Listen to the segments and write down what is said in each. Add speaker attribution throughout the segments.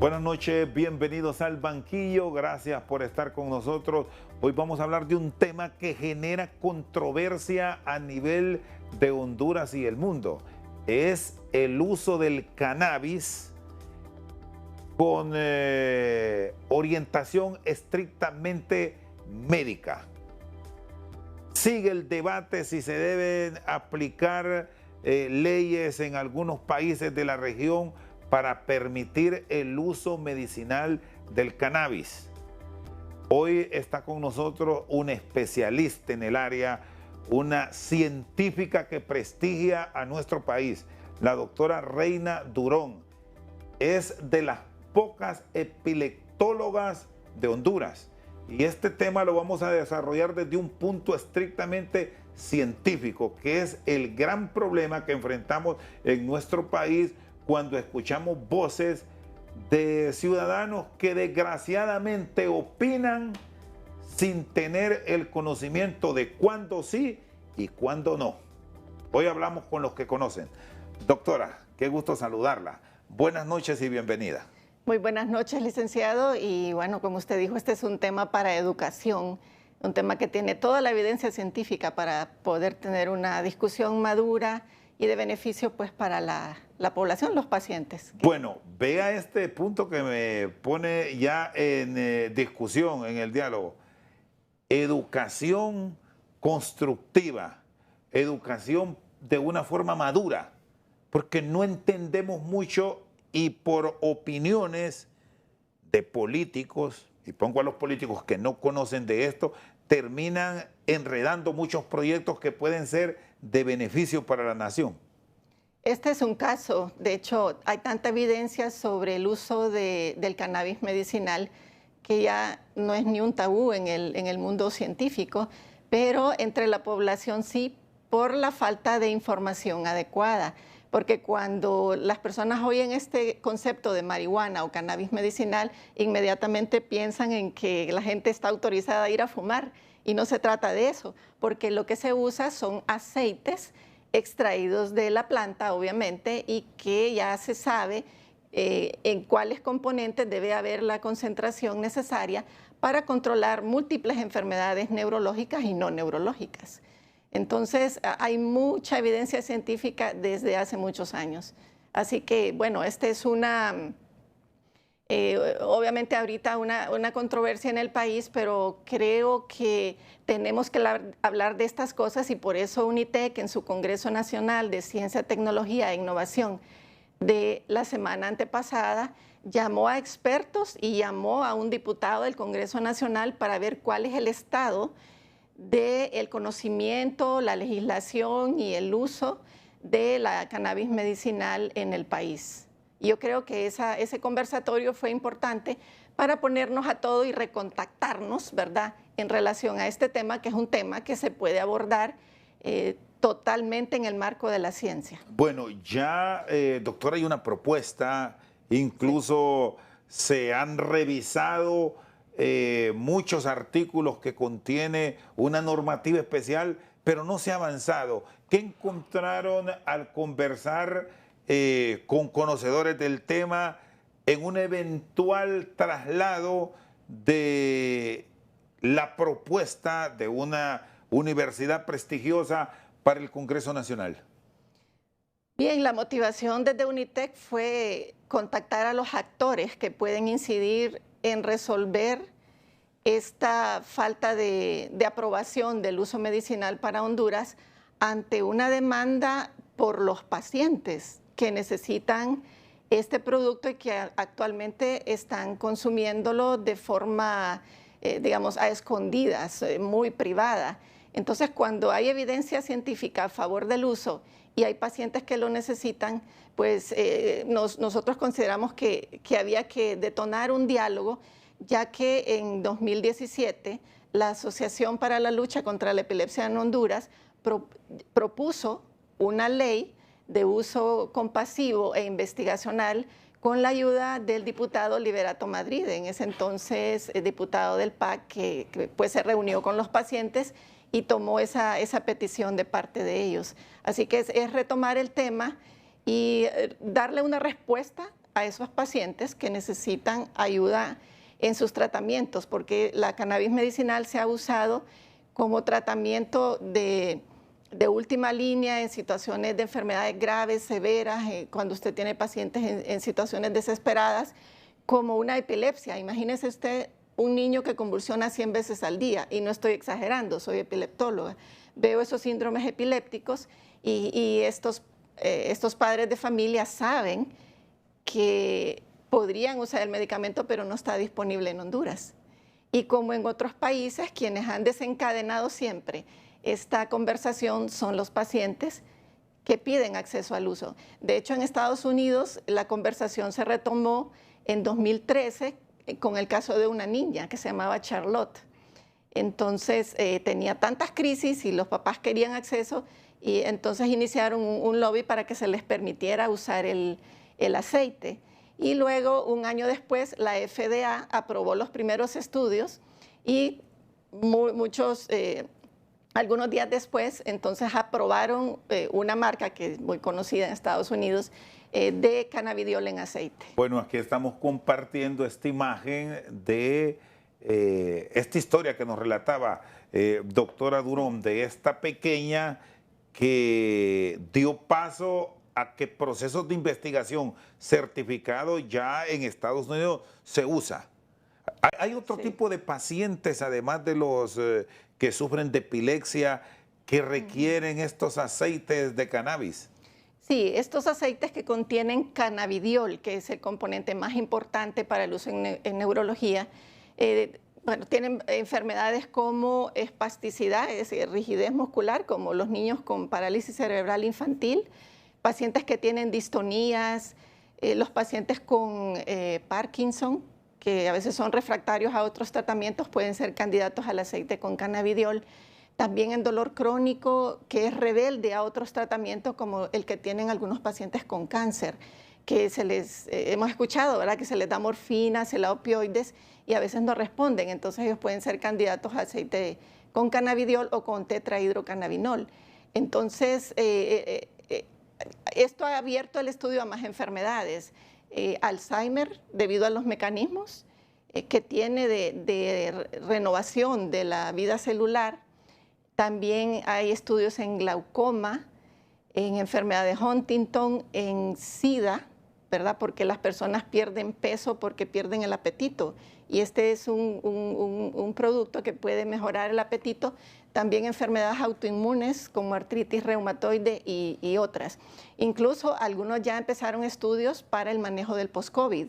Speaker 1: Buenas noches, bienvenidos al banquillo, gracias por estar con nosotros. Hoy vamos a hablar de un tema que genera controversia a nivel de Honduras y el mundo. Es el uso del cannabis con orientación estrictamente médica. Sigue el debate si se deben aplicar leyes en algunos países de la región para permitir el uso medicinal del cannabis. Hoy está con nosotros un especialista en el área, una científica que prestigia a nuestro país, la doctora Reina Durón. Es de las pocas epileptólogas de Honduras. Y este tema lo vamos a desarrollar desde un punto estrictamente científico, que es el gran problema que enfrentamos en nuestro país cuando escuchamos voces de ciudadanos que desgraciadamente opinan sin tener el conocimiento de cuándo sí y cuándo no. Hoy hablamos con los que conocen. Doctora, qué gusto saludarla. Buenas noches y bienvenida.
Speaker 2: Muy buenas noches, licenciado. Y bueno, como usted dijo, este es un tema para educación, un tema que tiene toda la evidencia científica para poder tener una discusión madura y de beneficio pues para la población, los pacientes.
Speaker 1: Bueno, vea este punto que me pone ya en discusión, en el diálogo. Educación constructiva, educación de una forma madura, porque no entendemos mucho y por opiniones de políticos, y pongo a los políticos que no conocen de esto, terminan enredando muchos proyectos que pueden ser de beneficio para la nación.
Speaker 2: Este es un caso. De hecho, hay tanta evidencia sobre el uso del cannabis medicinal que ya no es ni un tabú en el mundo científico, pero entre la población sí, por la falta de información adecuada. Porque cuando las personas oyen este concepto de marihuana o cannabis medicinal, inmediatamente piensan en que la gente está autorizada a ir a fumar, y no se trata de eso, porque lo que se usa son aceites extraídos de la planta, obviamente, y que ya se sabe en cuáles componentes debe haber la concentración necesaria para controlar múltiples enfermedades neurológicas y no neurológicas. Entonces, hay mucha evidencia científica desde hace muchos años. Así que, bueno, este es obviamente ahorita una controversia en el país, pero creo que tenemos que hablar de estas cosas y por eso UNITEC en su Congreso Nacional de Ciencia, Tecnología e Innovación de la semana antepasada llamó a expertos y llamó a un diputado del Congreso Nacional para ver cuál es el estado del conocimiento, la legislación y el uso de la cannabis medicinal en el país. Y yo creo que ese conversatorio fue importante para ponernos a todo y recontactarnos, ¿verdad?, en relación a este tema, que es un tema que se puede abordar totalmente en el marco de la ciencia.
Speaker 1: Bueno, ya, doctora, hay una propuesta, incluso se han revisado muchos artículos que contiene una normativa especial, pero no se ha avanzado. ¿Qué encontraron al conversar con conocedores del tema en un eventual traslado de la propuesta de una universidad prestigiosa para el Congreso Nacional?
Speaker 2: Bien, la motivación desde UNITEC fue contactar a los actores que pueden incidir en resolver esta falta de aprobación del uso medicinal para Honduras ante una demanda por los pacientes que necesitan este producto y que actualmente están consumiéndolo de forma, digamos, a escondidas, muy privada. Entonces, cuando hay evidencia científica a favor del uso y hay pacientes que lo necesitan, pues nosotros consideramos que había que detonar un diálogo, ya que en 2017 la Asociación para la Lucha contra la Epilepsia en Honduras propuso una ley de uso compasivo e investigacional con la ayuda del diputado Liberato Madrid, en ese entonces diputado del PAC, que pues se reunió con los pacientes y tomó esa petición de parte de ellos. Así que es retomar el tema y darle una respuesta a esos pacientes que necesitan ayuda en sus tratamientos, porque la cannabis medicinal se ha usado como tratamiento de última línea en situaciones de enfermedades graves, severas, cuando usted tiene pacientes en situaciones desesperadas, como una epilepsia. Imagínese usted un niño que convulsiona 100 veces al día, y no estoy exagerando, soy epileptóloga. Veo esos síndromes epilépticos y estos padres de familia saben que podrían usar el medicamento, pero no está disponible en Honduras. Y como en otros países, quienes han desencadenado siempre esta conversación son los pacientes que piden acceso al uso. De hecho, en Estados Unidos la conversación se retomó en 2013 con el caso de una niña que se llamaba Charlotte. Entonces tenía tantas crisis y los papás querían acceso, y entonces iniciaron un lobby para que se les permitiera usar el aceite. Y luego, un año después, la FDA aprobó los primeros estudios y algunos días después, entonces aprobaron una marca que es muy conocida en Estados Unidos, de cannabidiol en aceite.
Speaker 1: Bueno, aquí estamos compartiendo esta imagen de esta historia que nos relataba doctora Durón, de esta pequeña que dio paso a que procesos de investigación certificados ya en Estados Unidos se usa. ¿Hay otro tipo de pacientes, además de los que sufren de epilepsia, que requieren estos aceites de cannabis?
Speaker 2: Sí, estos aceites que contienen cannabidiol, que es el componente más importante para el uso en neurología, bueno, tienen enfermedades como espasticidad, es decir, rigidez muscular, como los niños con parálisis cerebral infantil, pacientes que tienen distonías, los pacientes con Parkinson, que a veces son refractarios a otros tratamientos, pueden ser candidatos al aceite con cannabidiol. También en dolor crónico, que es rebelde a otros tratamientos, como el que tienen algunos pacientes con cáncer, que hemos escuchado, ¿verdad?, que se les da morfina, se les da opioides y a veces no responden. Entonces ellos pueden ser candidatos a aceite con cannabidiol o con tetrahidrocannabinol. Entonces, esto ha abierto el estudio a más enfermedades. Alzheimer, debido a los mecanismos que tiene de renovación de la vida celular. También hay estudios en glaucoma, en enfermedad de Huntington, en SIDA, ¿verdad? Porque las personas pierden peso porque pierden el apetito. Y este es un producto que puede mejorar el apetito. También enfermedades autoinmunes como artritis reumatoide y otras. Incluso algunos ya empezaron estudios para el manejo del post-COVID.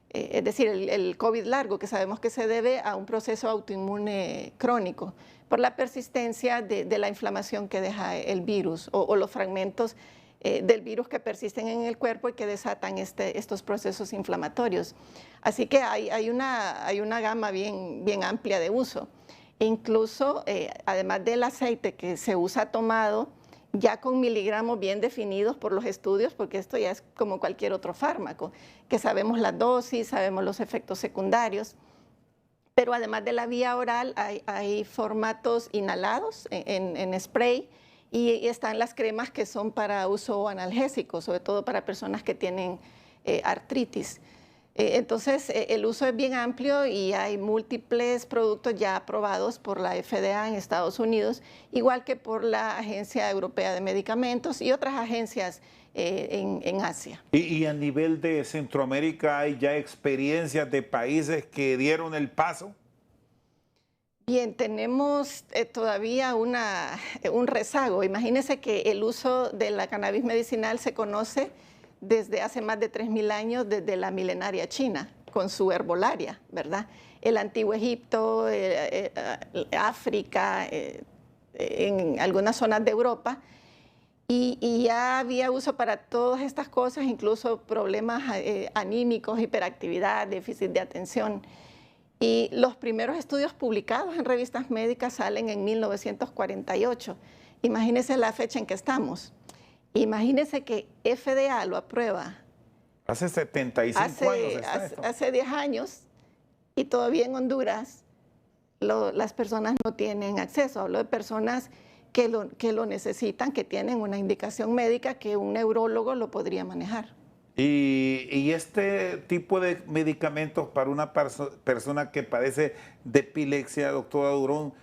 Speaker 2: Es decir, el COVID largo, que sabemos que se debe a un proceso autoinmune crónico por la persistencia de la inflamación que deja el virus o los fragmentos del virus que persisten en el cuerpo y que desatan estos procesos inflamatorios. Así que hay una gama bien amplia de uso. E incluso, además del aceite que se usa tomado, ya con miligramos bien definidos por los estudios, porque esto ya es como cualquier otro fármaco, que sabemos la dosis, sabemos los efectos secundarios, pero además de la vía oral hay formatos inhalados en spray, y están las cremas que son para uso analgésico, sobre todo para personas que tienen artritis. Entonces, el uso es bien amplio y hay múltiples productos ya aprobados por la FDA en Estados Unidos, igual que por la Agencia Europea de Medicamentos y otras agencias en Asia.
Speaker 1: ¿Y a nivel de Centroamérica hay ya experiencias de países que dieron el paso?
Speaker 2: Bien, tenemos todavía un rezago. Imagínense que el uso de la cannabis medicinal se conoce desde hace más de 3.000 años, desde la milenaria China, con su herbolaria, ¿verdad? El antiguo Egipto, África, en algunas zonas de Europa, y ya había uso para todas estas cosas, incluso problemas anímicos, hiperactividad, déficit de atención. Y los primeros estudios publicados en revistas médicas salen en 1948. Imagínense la fecha en que estamos. Imagínense que FDA lo aprueba.
Speaker 1: Hace 75 años está esto.
Speaker 2: Hace 10 años, y todavía en Honduras las personas no tienen acceso. Hablo de personas que lo necesitan, que tienen una indicación médica que un neurólogo lo podría manejar.
Speaker 1: Y este tipo de medicamentos para una persona que padece de epilepsia, doctora Durón,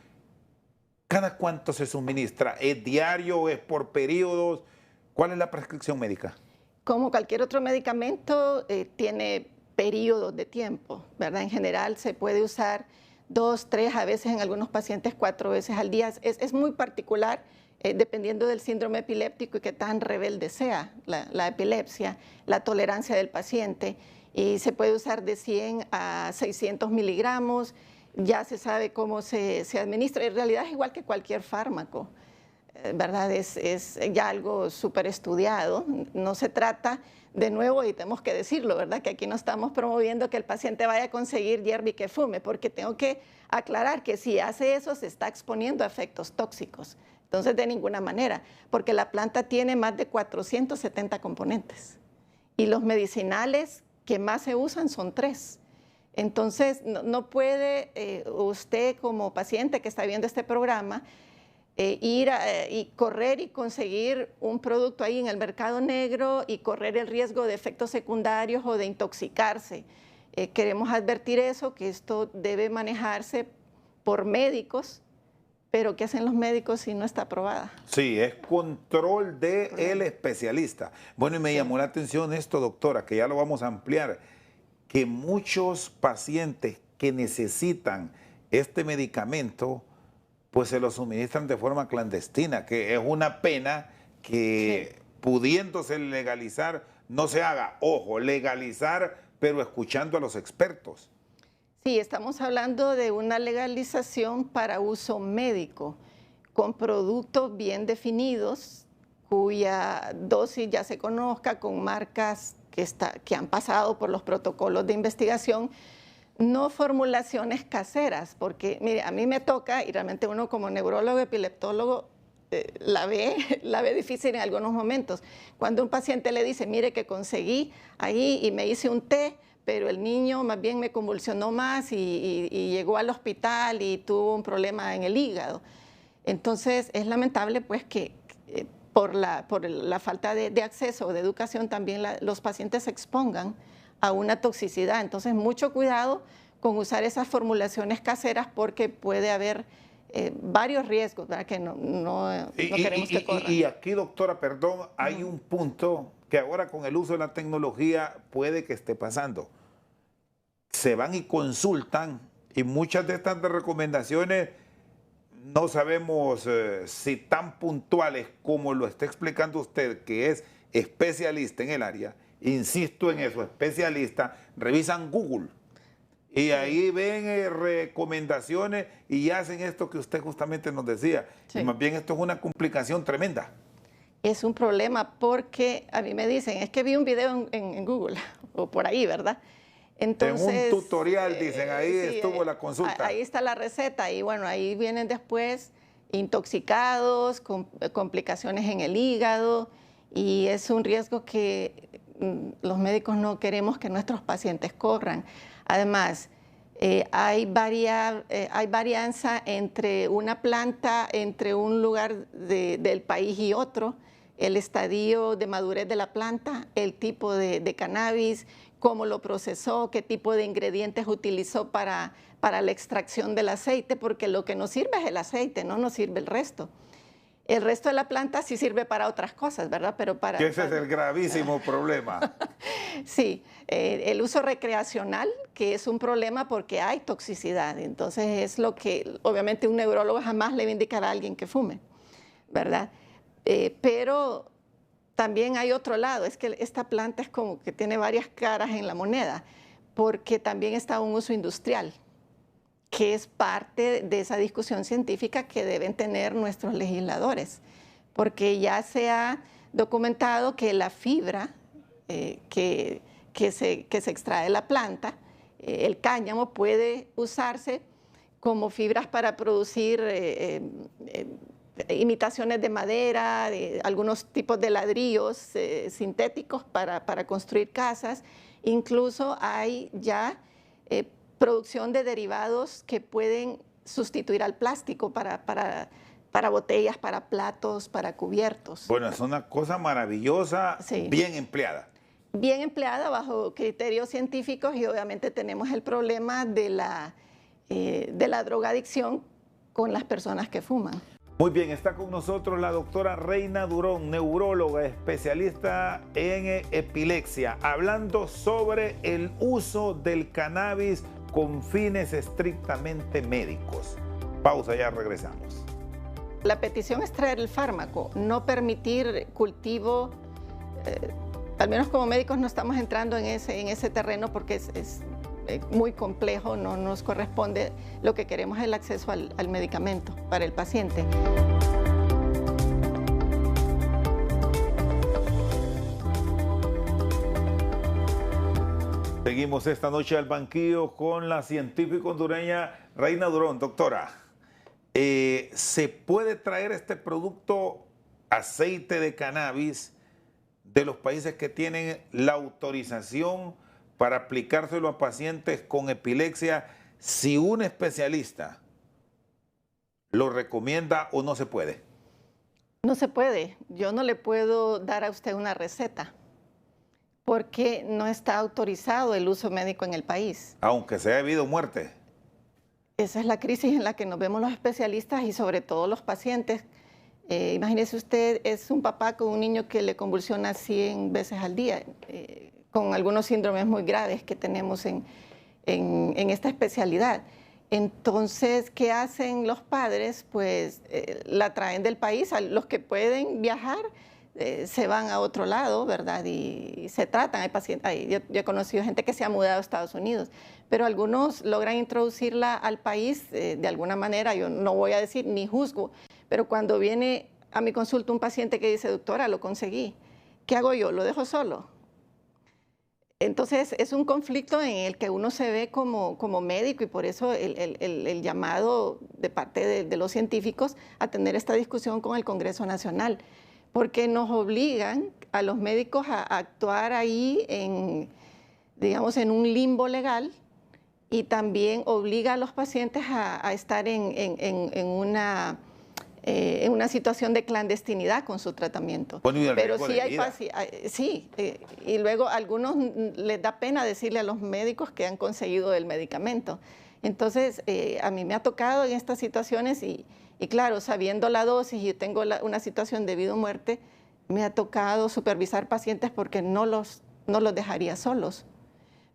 Speaker 1: ¿cada cuánto se suministra? ¿Es diario? ¿Es por periodos? ¿Cuál es la prescripción médica?
Speaker 2: Como cualquier otro medicamento, tiene periodos de tiempo, ¿verdad? En general se puede usar 2, 3, a veces en algunos pacientes 4 veces al día. Es muy particular, dependiendo del síndrome epiléptico y qué tan rebelde sea la epilepsia, la tolerancia del paciente. Y se puede usar de 100 a 600 miligramos. Ya se sabe cómo se administra. En realidad es igual que cualquier fármaco, ¿verdad? Es ya algo súper estudiado. No se trata, de nuevo, y tenemos que decirlo, ¿verdad? Que aquí no estamos promoviendo que el paciente vaya a conseguir hierba y que fume, porque tengo que aclarar que si hace eso se está exponiendo a efectos tóxicos. Entonces, de ninguna manera, porque la planta tiene más de 470 componentes y los medicinales que más se usan son 3. Entonces, no puede usted como paciente que está viendo este programa ir y correr y conseguir un producto ahí en el mercado negro y correr el riesgo de efectos secundarios o de intoxicarse. Queremos advertir eso, que esto debe manejarse por médicos, pero ¿qué hacen los médicos si no está aprobada?
Speaker 1: Sí, es control del especialista. Bueno, y me llamó la atención esto, doctora, que ya lo vamos a ampliar, que muchos pacientes que necesitan este medicamento, pues se lo suministran de forma clandestina, que es una pena que pudiéndose legalizar no se haga. Ojo, legalizar, pero escuchando a los expertos.
Speaker 2: Sí, estamos hablando de una legalización para uso médico, con productos bien definidos, cuya dosis ya se conozca, con marcas que han pasado por los protocolos de investigación, no formulaciones caseras, porque mire, a mí me toca, y realmente uno como neurólogo, epileptólogo, la ve difícil en algunos momentos. Cuando un paciente le dice, mire que conseguí ahí y me hice un té, pero el niño más bien me convulsionó más y llegó al hospital y tuvo un problema en el hígado. Entonces es lamentable pues que por la falta de acceso o de educación también los pacientes se expongan a una toxicidad. Entonces, mucho cuidado con usar esas formulaciones caseras porque puede haber varios riesgos, ¿verdad? Que no queremos que corran.
Speaker 1: Y aquí, doctora, perdón, hay un punto que ahora con el uso de la tecnología puede que esté pasando. Se van y consultan y muchas de estas recomendaciones no sabemos si tan puntuales como lo está explicando usted, que es especialista en el área. Insisto en eso, especialistas, revisan Google y ahí ven recomendaciones y hacen esto que usted justamente nos decía. Sí. Y más bien esto es una complicación tremenda.
Speaker 2: Es un problema porque a mí me dicen, es que vi un video en Google o por ahí, ¿verdad?
Speaker 1: Entonces, en un tutorial dicen, ahí sí, estuvo la consulta.
Speaker 2: Ahí está la receta y bueno, ahí vienen después intoxicados, con complicaciones en el hígado y es un riesgo que los médicos no queremos que nuestros pacientes corran. Además, hay varianza entre una planta, entre un lugar del país y otro, el estadio de madurez de la planta, el tipo de cannabis, cómo lo procesó, qué tipo de ingredientes utilizó para la extracción del aceite, porque lo que nos sirve es el aceite, no nos sirve el resto. El resto de la planta sí sirve para otras cosas, ¿verdad? Pero
Speaker 1: que ese es el gravísimo problema.
Speaker 2: Sí, el uso recreacional, que es un problema porque hay toxicidad. Entonces es lo que obviamente un neurólogo jamás le va a indicar a alguien que fume, ¿verdad? Pero también hay otro lado, es que esta planta es como que tiene varias caras en la moneda, porque también está un uso industrial, que es parte de esa discusión científica que deben tener nuestros legisladores, porque ya se ha documentado que la fibra que se extrae de la planta, el cáñamo, puede usarse como fibras para producir imitaciones de madera, de algunos tipos de ladrillos sintéticos para construir casas. Incluso hay ya producción de derivados que pueden sustituir al plástico para botellas, para platos, para cubiertos.
Speaker 1: Bueno, es una cosa maravillosa, sí, bien empleada.
Speaker 2: bien empleada bajo criterios científicos y obviamente tenemos el problema de la drogadicción con las personas que fuman.
Speaker 1: Muy bien, está con nosotros la doctora Reina Durón, neuróloga, especialista en epilepsia, hablando sobre el uso del cannabis con fines estrictamente médicos. Pausa, ya regresamos.
Speaker 2: La petición es traer el fármaco, no permitir cultivo. Al menos como médicos no estamos entrando en ese terreno porque es muy complejo, no nos corresponde. Lo que queremos es el acceso al medicamento para el paciente.
Speaker 1: Seguimos esta noche al banquillo con la científica hondureña Reina Durón. Doctora, ¿se puede traer este producto, aceite de cannabis, de los países que tienen la autorización para aplicárselo a pacientes con epilepsia si un especialista lo recomienda o no se puede?
Speaker 2: No se puede. Yo no le puedo dar a usted una receta porque no está autorizado el uso médico en el país.
Speaker 1: Aunque sea debido a muerte.
Speaker 2: Esa es la crisis en la que nos vemos los especialistas y sobre todo los pacientes. Imagínese usted, es un papá con un niño que le convulsiona 100 veces al día, con algunos síndromes muy graves que tenemos en esta especialidad. Entonces, ¿qué hacen los padres? Pues la traen del país. A los que pueden viajar se van a otro lado, ¿verdad? Y se tratan. Hay pacientes, yo he conocido gente que se ha mudado a Estados Unidos, pero algunos logran introducirla al país de alguna manera. Yo no voy a decir ni juzgo, pero cuando viene a mi consulta un paciente que dice, doctora, lo conseguí, ¿qué hago yo? ¿Lo dejo solo? Entonces es un conflicto en el que uno se ve como médico y por eso el llamado de parte de los científicos a tener esta discusión con el Congreso Nacional, porque nos obligan a los médicos a actuar ahí digamos, en un limbo legal y también obliga a los pacientes a estar en una situación de clandestinidad con su tratamiento.
Speaker 1: Bueno,
Speaker 2: pero sí hay sí, y luego a algunos les da pena decirle a los médicos que han conseguido el medicamento. Entonces, a mí me ha tocado en estas situaciones y claro, sabiendo la dosis y tengo una situación de vida o muerte, me ha tocado supervisar pacientes porque no los dejaría solos.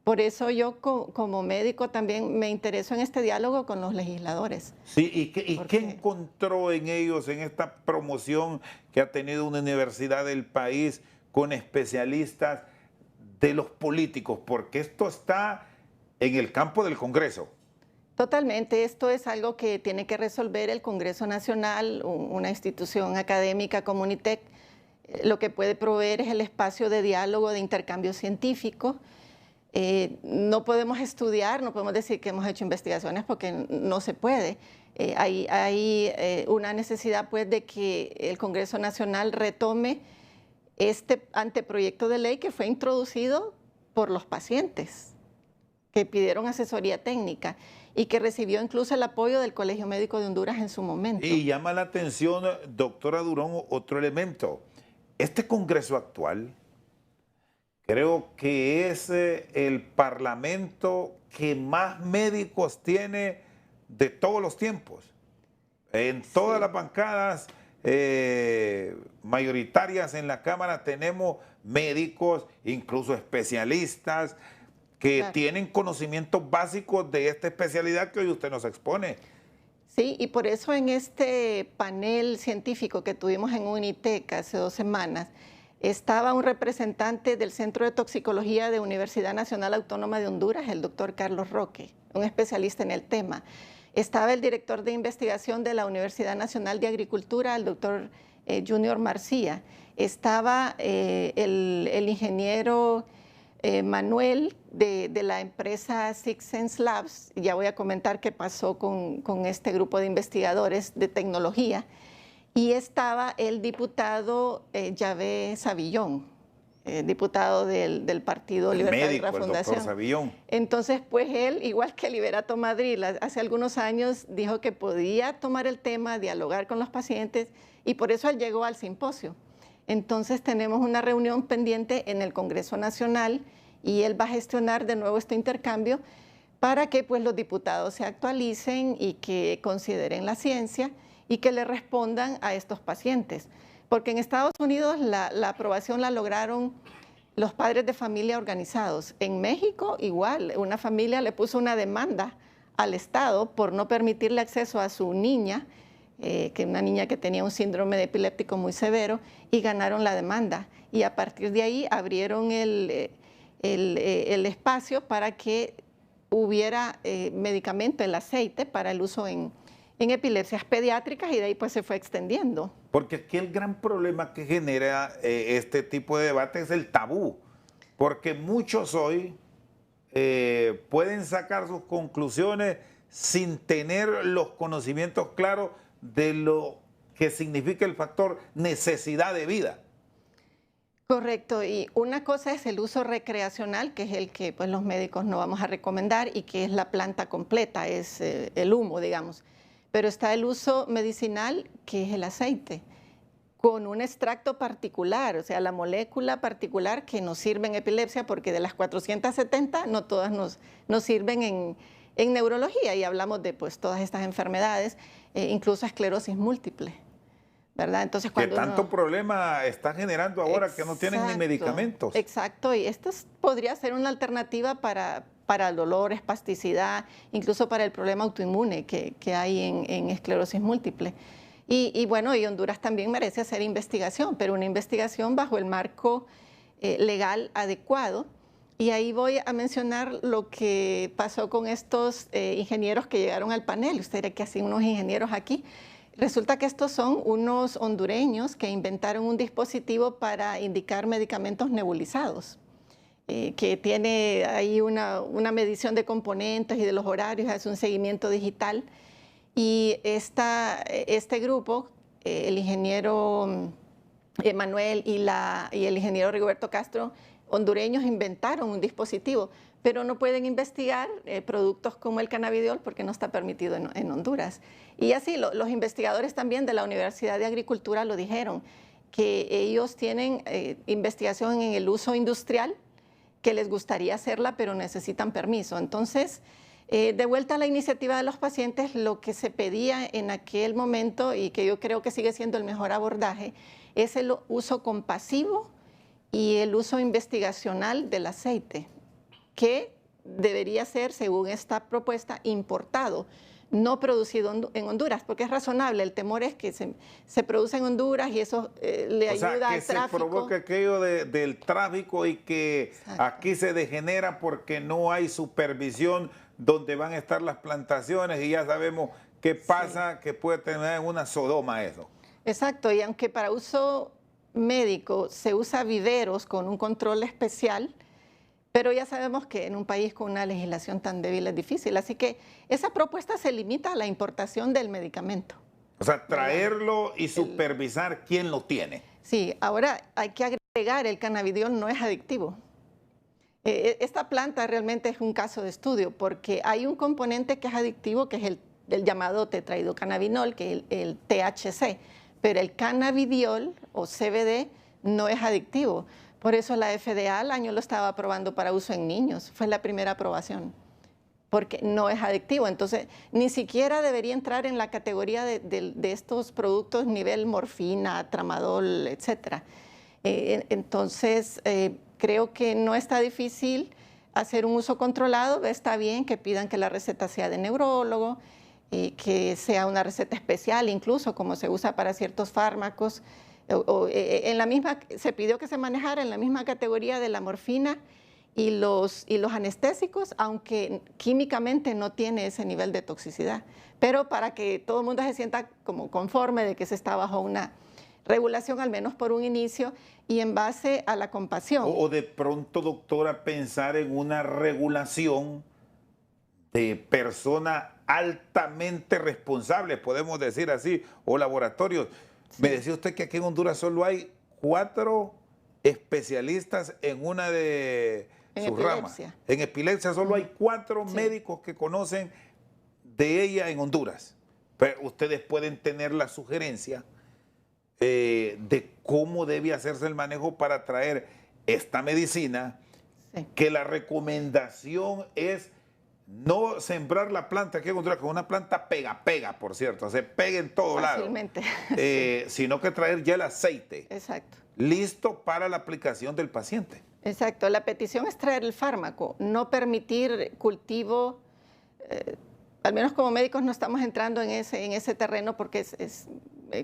Speaker 2: Por eso yo como médico también me intereso en este diálogo con los legisladores.
Speaker 1: Sí, ¿y qué encontró en ellos, en esta promoción que ha tenido una universidad del país con especialistas de los políticos? Porque esto está en el campo del Congreso.
Speaker 2: Totalmente, esto es algo que tiene que resolver el Congreso Nacional, una institución académica como UNITEC. Lo que puede proveer es el espacio de diálogo, de intercambio científico. No podemos estudiar, no podemos decir que hemos hecho investigaciones porque no se puede. Hay una necesidad pues de que el Congreso Nacional retome este anteproyecto de ley que fue introducido por los pacientes que pidieron asesoría técnica y que recibió incluso el apoyo del Colegio Médico de Honduras en su momento.
Speaker 1: Y llama la atención, doctora Durón, otro elemento. Este Congreso actual creo que es el parlamento que más médicos tiene de todos los tiempos. En todas las bancadas mayoritarias en la Cámara tenemos médicos, incluso especialistas, que tienen conocimientos básicos de esta especialidad que hoy usted nos expone.
Speaker 2: Sí, y por eso en este panel científico que tuvimos en UNITEC hace 2 semanas, estaba un representante del Centro de Toxicología de Universidad Nacional Autónoma de Honduras, el doctor Carlos Roque, un especialista en el tema. Estaba el director de investigación de la Universidad Nacional de Agricultura, el doctor Junior Marcía. Estaba el ingeniero Manuel de la empresa Six Sense Labs. Ya voy a comentar qué pasó con este grupo de investigadores de tecnología. Y estaba el diputado Yahvé Savillón, diputado del Partido Libertad y Refundación.
Speaker 1: Savillón.
Speaker 2: Entonces, pues él, igual que Liberato Madrid, hace algunos años dijo que podía tomar el tema, dialogar con los pacientes, y por eso él llegó al simposio. Entonces tenemos una reunión pendiente en el Congreso Nacional y él va a gestionar de nuevo este intercambio para que pues, los diputados se actualicen y que consideren la ciencia y que le respondan a estos pacientes. Porque en Estados Unidos la aprobación la lograron los padres de familia organizados. En México igual, una familia le puso una demanda al Estado por no permitirle acceso a su niña, que una niña que tenía un síndrome epiléptico muy severo, y ganaron la demanda. Y a partir de ahí abrieron el espacio para que hubiera medicamento, el aceite, para el uso en epilepsias pediátricas, y de ahí pues se fue extendiendo.
Speaker 1: Porque aquí el gran problema que genera este tipo de debate es el tabú, porque muchos hoy pueden sacar sus conclusiones sin tener los conocimientos claros de lo que significa el factor necesidad de vida.
Speaker 2: Correcto, y una cosa es el uso recreacional, que es el que pues, los médicos no vamos a recomendar y que es la planta completa, es el humo, digamos. Pero está el uso medicinal, que es el aceite, con un extracto particular, o sea, la molécula particular que nos sirve en epilepsia, porque de las 470 no todas nos sirven en neurología, y hablamos de pues, todas estas enfermedades, incluso esclerosis múltiple, ¿verdad? Entonces,
Speaker 1: cuando ¿qué tanto problema está generando ahora? Exacto, que no tienen ni medicamentos?
Speaker 2: Exacto, y esto podría ser una alternativa para el dolor, espasticidad, incluso para el problema autoinmune que hay en esclerosis múltiple. Y bueno, y Honduras también merece hacer investigación, pero una investigación bajo el marco legal adecuado. Y ahí voy a mencionar lo que pasó con estos ingenieros que llegaron al panel. Usted dirá que hacen unos ingenieros aquí. Resulta que estos son unos hondureños que inventaron un dispositivo para indicar medicamentos nebulizados, que tiene ahí una medición de componentes y de los horarios, hace un seguimiento digital. Y este grupo, el ingeniero Manuel y el ingeniero Rigoberto Castro, hondureños, inventaron un dispositivo, pero no pueden investigar productos como el cannabidiol porque no está permitido en Honduras. Y así los investigadores también de la Universidad de Agricultura lo dijeron, que ellos tienen investigación en el uso industrial, que les gustaría hacerla, pero necesitan permiso. Entonces, de vuelta a la iniciativa de los pacientes, lo que se pedía en aquel momento, y que yo creo que sigue siendo el mejor abordaje, es el uso compasivo y el uso investigacional del aceite, que debería ser, según esta propuesta, importado, no producido en Honduras, porque es razonable. El temor es que se produce en Honduras y eso le ayuda al tráfico. O sea, que se
Speaker 1: provoca aquello del tráfico y que exacto, aquí se degenera porque no hay supervisión donde van a estar las plantaciones, y ya sabemos qué pasa, sí, que puede tener una Sodoma eso.
Speaker 2: Exacto, y aunque para uso médico se usa viveros con un control especial, pero ya sabemos que en un país con una legislación tan débil es difícil. Así que esa propuesta se limita a la importación del medicamento.
Speaker 1: O sea, traerlo y supervisar quién lo tiene.
Speaker 2: Sí, ahora hay que agregar, el cannabidiol no es adictivo. Esta planta realmente es un caso de estudio porque hay un componente que es adictivo, que es el llamado tetrahidrocannabinol, que es el THC, pero el cannabidiol o CBD no es adictivo. Por eso la FDA al año lo estaba aprobando para uso en niños. Fue la primera aprobación, porque no es adictivo. Entonces, ni siquiera debería entrar en la categoría de estos productos nivel morfina, tramadol, etc. Entonces, creo que no está difícil hacer un uso controlado. Está bien que pidan que la receta sea de neurólogo, que sea una receta especial, incluso como se usa para ciertos fármacos. Se pidió que se manejara en la misma categoría de la morfina y los anestésicos, aunque químicamente no tiene ese nivel de toxicidad. Pero para que todo el mundo se sienta como conforme de que se está bajo una regulación, al menos por un inicio, y en base a la compasión.
Speaker 1: O de pronto, doctora, pensar en una regulación de personas altamente responsables, podemos decir así, o laboratorios. Sí. Me decía usted que aquí en Honduras solo hay 4 especialistas en una de sus ramas. En epilepsia solo hay 4 sí, médicos que conocen de ella en Honduras. Pero ustedes pueden tener la sugerencia de cómo debe hacerse el manejo para traer esta medicina, sí, que la recomendación es no sembrar la planta, que encontrar con una planta pega, por cierto, se pega en todo
Speaker 2: fácilmente,
Speaker 1: lado, sino que traer ya el aceite,
Speaker 2: exacto,
Speaker 1: listo para la aplicación del paciente.
Speaker 2: Exacto, la petición es traer el fármaco, no permitir cultivo, al menos como médicos no estamos entrando en ese terreno porque es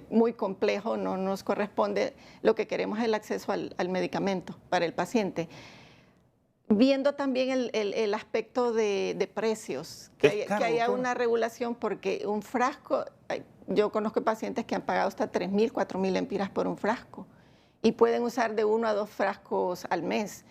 Speaker 2: muy complejo, no nos corresponde, lo que queremos es el acceso al medicamento para el paciente. Viendo también el aspecto de precios, que haya una regulación, porque un frasco, yo conozco pacientes que han pagado hasta 3.000, 4.000 lempiras por un frasco y pueden usar de 1 a 2 frascos al mes.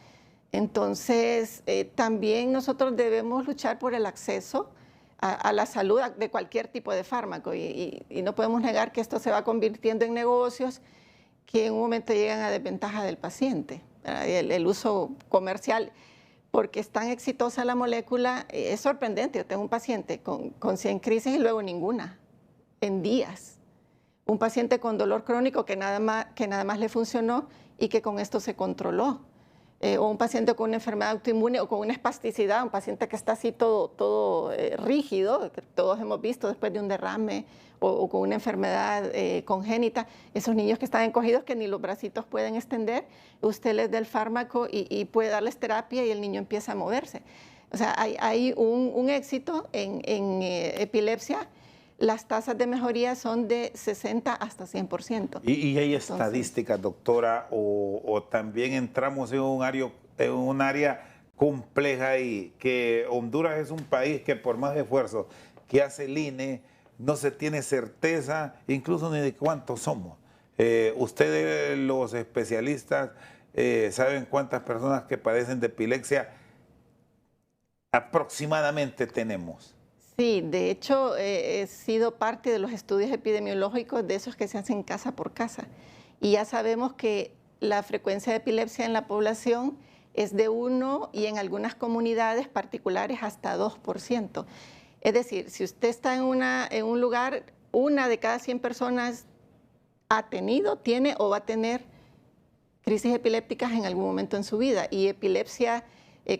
Speaker 2: Entonces, también nosotros debemos luchar por el acceso a la salud de cualquier tipo de fármaco y no podemos negar que esto se va convirtiendo en negocios que en un momento llegan a desventaja del paciente. El uso comercial, porque es tan exitosa la molécula, es sorprendente. Yo tengo un paciente con 100 crisis y luego ninguna, en días. Un paciente con dolor crónico que nada más le funcionó y que con esto se controló. O un paciente con una enfermedad autoinmune o con una espasticidad, un paciente que está así todo rígido, que todos hemos visto después de un derrame o con una enfermedad congénita, esos niños que están encogidos que ni los bracitos pueden extender, usted les da el fármaco y puede darles terapia y el niño empieza a moverse. O sea, hay un éxito en epilepsia. Las tasas de mejoría son de 60 hasta 100%.
Speaker 1: ¿Y hay estadísticas, doctora, o también entramos en un área compleja y que Honduras es un país que por más esfuerzo que hace el INE, no se tiene certeza incluso ni de cuántos somos? Ustedes, los especialistas, ¿saben cuántas personas que padecen de epilepsia aproximadamente tenemos?
Speaker 2: Sí, de hecho he sido parte de los estudios epidemiológicos de esos que se hacen casa por casa y ya sabemos que la frecuencia de epilepsia en la población es de 1 y en algunas comunidades particulares hasta 2%. Es decir, si usted está en un lugar, 1 de cada 100 personas tiene o va a tener crisis epilépticas en algún momento en su vida y epilepsia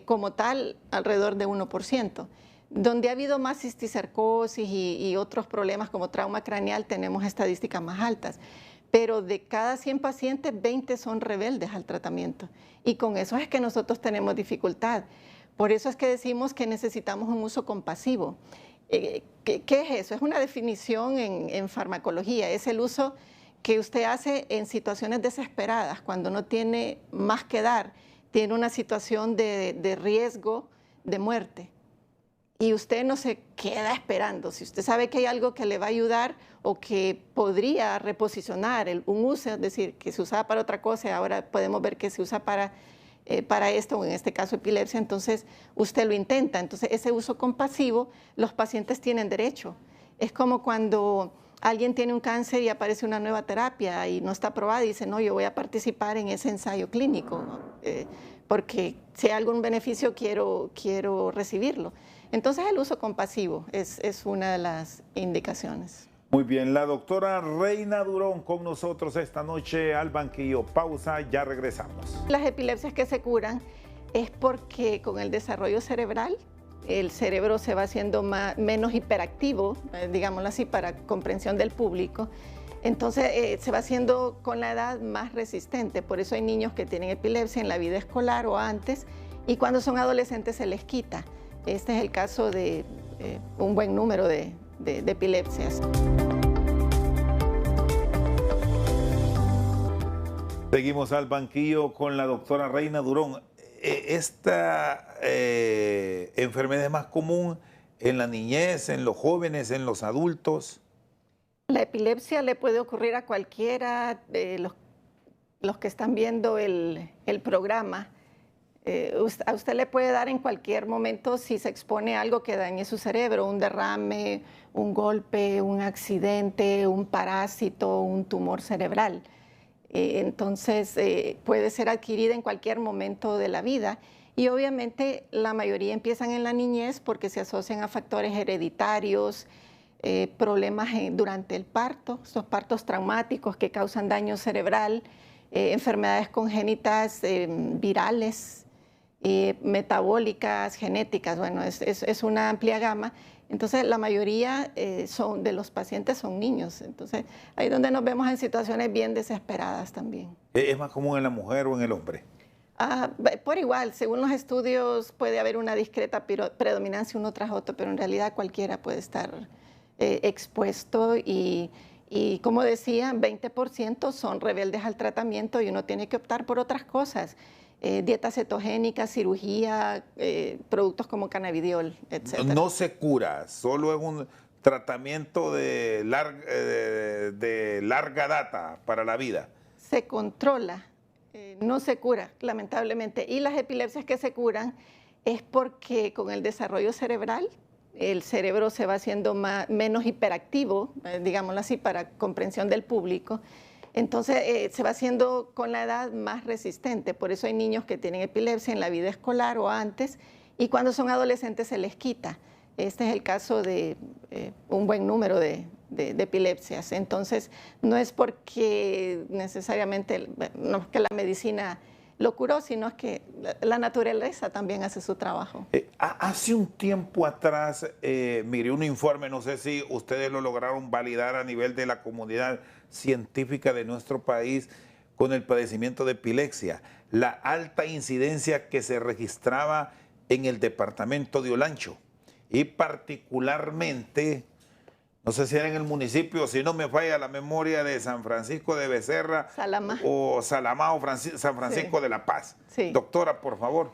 Speaker 2: como tal alrededor de 1%. Donde ha habido más cisticercosis y otros problemas como trauma craneal tenemos estadísticas más altas, pero de cada 100 pacientes, 20 son rebeldes al tratamiento y con eso es que nosotros tenemos dificultad. Por eso es que decimos que necesitamos un uso compasivo. ¿Qué es eso? Es una definición en farmacología, es el uso que usted hace en situaciones desesperadas, cuando no tiene más que dar, tiene una situación de riesgo de muerte. Y usted no se queda esperando. Si usted sabe que hay algo que le va a ayudar o que podría reposicionar un uso, es decir, que se usaba para otra cosa y ahora podemos ver que se usa para esto, o en este caso epilepsia, entonces usted lo intenta. Entonces ese uso compasivo, los pacientes tienen derecho. Es como cuando alguien tiene un cáncer y aparece una nueva terapia y no está aprobada y dice, no, yo voy a participar en ese ensayo clínico, ¿no? Porque si hay algún beneficio quiero recibirlo. Entonces el uso compasivo es una de las indicaciones.
Speaker 1: Muy bien, la doctora Reina Durón con nosotros esta noche al banquillo. Pausa, ya regresamos.
Speaker 2: Las epilepsias que se curan es porque con el desarrollo cerebral el cerebro se va haciendo menos hiperactivo, digámoslo así, para comprensión del público. Entonces se va haciendo con la edad más resistente. Por eso hay niños que tienen epilepsia en la vida escolar o antes y cuando son adolescentes se les quita. Este es el caso de un buen número de epilepsias.
Speaker 1: Seguimos al banquillo con la doctora Reina Durón. Esta enfermedad es más común en la niñez, en los jóvenes, en los adultos.
Speaker 2: La epilepsia le puede ocurrir a cualquiera de los que están viendo el programa. A usted le puede dar en cualquier momento si se expone a algo que dañe su cerebro, un derrame, un golpe, un accidente, un parásito, un tumor cerebral. Entonces puede ser adquirida en cualquier momento de la vida y obviamente la mayoría empiezan en la niñez porque se asocian a factores hereditarios, problemas durante el parto, estos partos traumáticos que causan daño cerebral, enfermedades congénitas virales, metabólicas, genéticas. Bueno, es una amplia gama. Entonces, la mayoría de los pacientes son niños. Entonces, ahí es donde nos vemos en situaciones bien desesperadas también.
Speaker 1: ¿Es más común en la mujer o en el hombre?
Speaker 2: Por igual, según los estudios puede haber una discreta predominancia uno tras otro, pero en realidad cualquiera puede estar expuesto y como decía, 20% son rebeldes al tratamiento y uno tiene que optar por otras cosas. Dieta cetogénica, cirugía, productos como cannabidiol, etc.
Speaker 1: No se cura, solo es un tratamiento de larga data para la vida.
Speaker 2: Se controla, no se cura, lamentablemente. Y las epilepsias que se curan es porque con el desarrollo cerebral, el cerebro se va haciendo menos hiperactivo, digámoslo así, para comprensión del público. Entonces se va haciendo con la edad más resistente. Por eso hay niños que tienen epilepsia en la vida escolar o antes, y cuando son adolescentes se les quita. Este es el caso de un buen número de epilepsias. Entonces no es porque necesariamente no es que la medicina lo curó, sino es que la naturaleza también hace su trabajo.
Speaker 1: Hace un tiempo atrás miré un informe, no sé si ustedes lo lograron validar a nivel de la comunidad científica de nuestro país con el padecimiento de epilepsia, la alta incidencia que se registraba en el departamento de Olancho y particularmente, no sé si era en el municipio, si no me falla la memoria, de San Francisco de Becerra,
Speaker 2: Salamá
Speaker 1: o Salamá o San Francisco de la Paz. Sí. Doctora, por favor.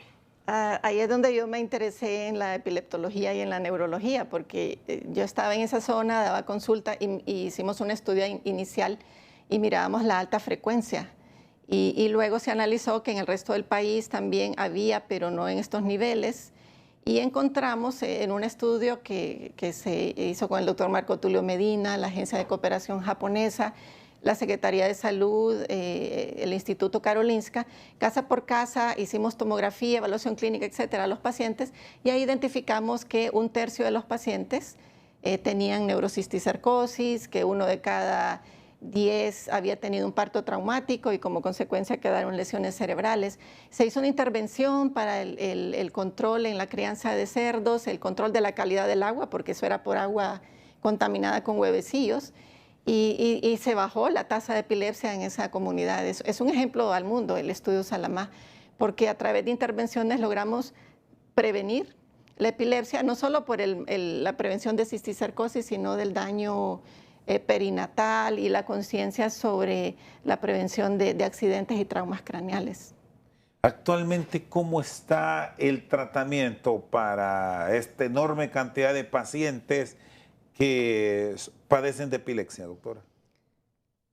Speaker 2: Ahí es donde yo me interesé en la epileptología y en la neurología, porque yo estaba en esa zona, daba consulta y hicimos un estudio inicial y mirábamos la alta frecuencia. Y luego se analizó que en el resto del país también había, pero no en estos niveles. Y encontramos en un estudio que se hizo con el doctor Marco Tulio Medina, la Agencia de Cooperación Japonesa, la Secretaría de Salud, el Instituto Karolinska, casa por casa, hicimos tomografía, evaluación clínica, etcétera, a los pacientes, y ahí identificamos que 1/3 de los pacientes tenían neurocisticercosis, que 1 de cada 10 había tenido un parto traumático y como consecuencia quedaron lesiones cerebrales. Se hizo una intervención para el control en la crianza de cerdos, el control de la calidad del agua, porque eso era por agua contaminada con huevecillos, y se bajó la tasa de epilepsia en esa comunidad. Es un ejemplo al mundo el estudio Salamá, porque a través de intervenciones logramos prevenir la epilepsia, no solo por la prevención de cisticercosis, sino del daño perinatal y la conciencia sobre la prevención de accidentes y traumas craneales.
Speaker 1: Actualmente, ¿cómo está el tratamiento para esta enorme cantidad de pacientes que padecen de epilepsia, doctora?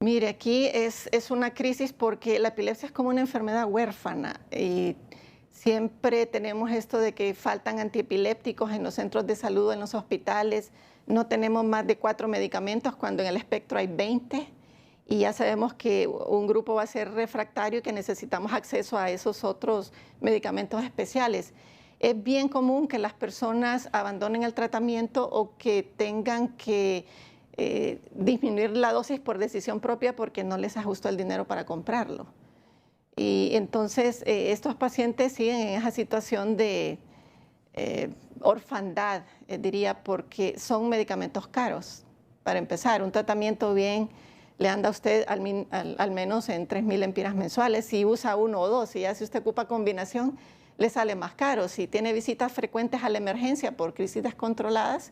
Speaker 2: Mire, aquí es una crisis porque la epilepsia es como una enfermedad huérfana y siempre tenemos esto de que faltan antiepilépticos en los centros de salud, en los hospitales. No tenemos más de 4 medicamentos cuando en el espectro hay 20 y ya sabemos que un grupo va a ser refractario y que necesitamos acceso a esos otros medicamentos especiales. Es bien común que las personas abandonen el tratamiento o que tengan que disminuir la dosis por decisión propia porque no les ajustó el dinero para comprarlo. Y entonces estos pacientes siguen en esa situación de orfandad, diría, porque son medicamentos caros. Para empezar, un tratamiento bien le anda a usted al menos en 3.000 lempiras mensuales. Si usa 1 o 2, y ya si usted ocupa combinación, le sale más caro. Si tiene visitas frecuentes a la emergencia por crisis descontroladas,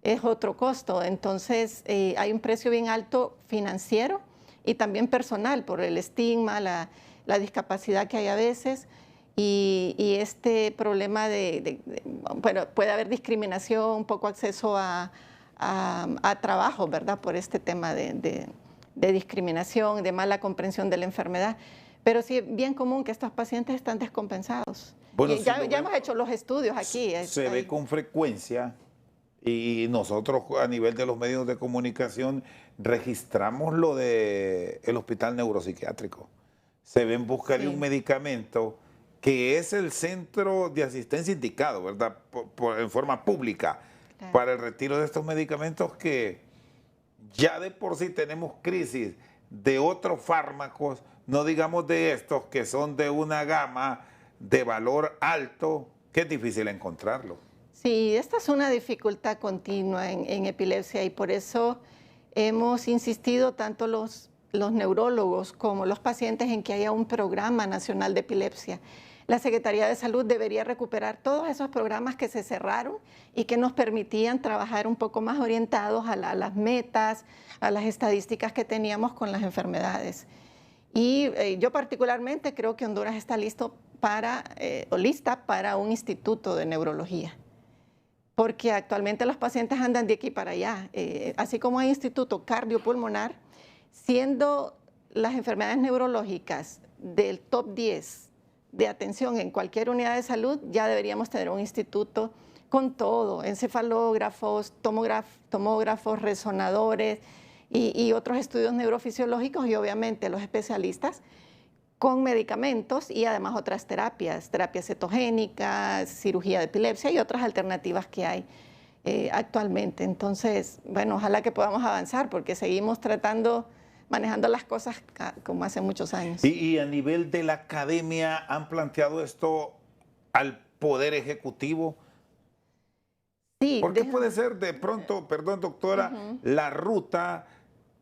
Speaker 2: es otro costo. Entonces, hay un precio bien alto financiero y también personal por el estigma, la discapacidad que hay a veces. Y este problema bueno, puede haber discriminación, poco acceso a trabajo, ¿verdad? Por este tema de discriminación, de mala comprensión de la enfermedad. Pero sí es bien común que estos pacientes están descompensados. Bueno, ya hemos hecho los estudios aquí.
Speaker 1: Se ve con frecuencia y nosotros a nivel de los medios de comunicación registramos lo del hospital neuropsiquiátrico. Se ve en busca de un medicamento que es el centro de asistencia indicado, ¿verdad? En forma pública.
Speaker 2: Claro.
Speaker 1: para el retiro de estos medicamentos que ya de por sí tenemos crisis de otros fármacos, no digamos de estos que son de una gama de valor alto, que es difícil encontrarlo.
Speaker 2: Sí, esta es una dificultad continua en epilepsia y por eso hemos insistido tanto los neurólogos como los pacientes en que haya un programa nacional de epilepsia. La Secretaría de Salud debería recuperar todos esos programas que se cerraron y que nos permitían trabajar un poco más orientados a las metas, a las estadísticas que teníamos con las enfermedades. Y yo particularmente creo que Honduras está listo lista para un instituto de neurología, porque actualmente los pacientes andan de aquí para allá. Así como hay instituto cardiopulmonar, siendo las enfermedades neurológicas del top 10 de atención en cualquier unidad de salud, ya deberíamos tener un instituto con todo, encefalógrafos, tomógrafos, resonadores y otros estudios neurofisiológicos y obviamente los especialistas con medicamentos y además otras terapias cetogénicas, cirugía de epilepsia y otras alternativas que hay actualmente. Entonces, bueno, ojalá que podamos avanzar porque seguimos manejando las cosas como hace muchos años.
Speaker 1: Y a nivel de la academia, ¿han planteado esto al Poder Ejecutivo?
Speaker 2: Sí.
Speaker 1: ¿Por qué puede ser de pronto, perdón doctora, la ruta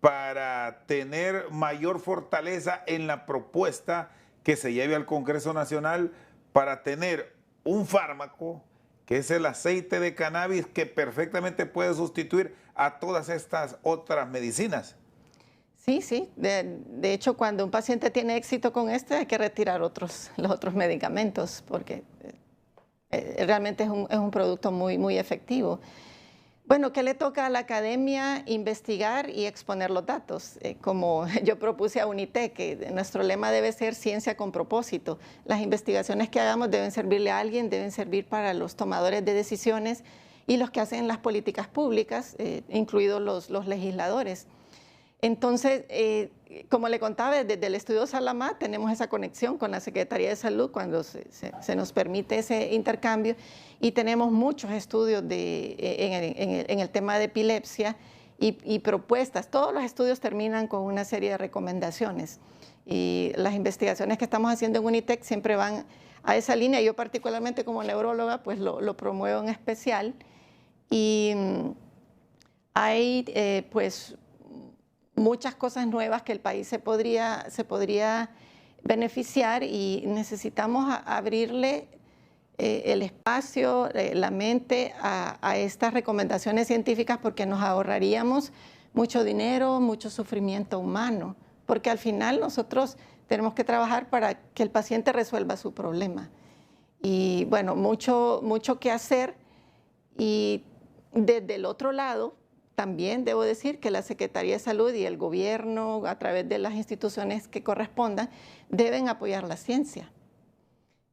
Speaker 1: para tener mayor fortaleza en la propuesta que se lleve al Congreso Nacional para tener un fármaco que es el aceite de cannabis que perfectamente puede sustituir a todas estas otras medicinas?
Speaker 2: Sí, sí. De hecho, cuando un paciente tiene éxito con este, hay que retirar los otros medicamentos porque realmente es un producto muy, muy efectivo. Bueno, ¿qué le toca a la academia? Investigar y exponer los datos. Como yo propuse a UNITEC, que nuestro lema debe ser ciencia con propósito. Las investigaciones que hagamos deben servirle a alguien, deben servir para los tomadores de decisiones y los que hacen las políticas públicas, incluidos los legisladores. Entonces, como le contaba, desde el estudio Salamá tenemos esa conexión con la Secretaría de Salud cuando se nos permite ese intercambio y tenemos muchos estudios en el tema de epilepsia y propuestas. Todos los estudios terminan con una serie de recomendaciones y las investigaciones que estamos haciendo en UNITEC siempre van a esa línea. Yo particularmente como neuróloga pues lo promuevo en especial y hay pues muchas cosas nuevas que el país se podría beneficiar y necesitamos abrirle el espacio, la mente a estas recomendaciones científicas porque nos ahorraríamos mucho dinero, mucho sufrimiento humano, porque al final nosotros tenemos que trabajar para que el paciente resuelva su problema. Y bueno, mucho que hacer y desde el otro lado, también debo decir que la Secretaría de Salud y el gobierno, a través de las instituciones que correspondan, deben apoyar la ciencia.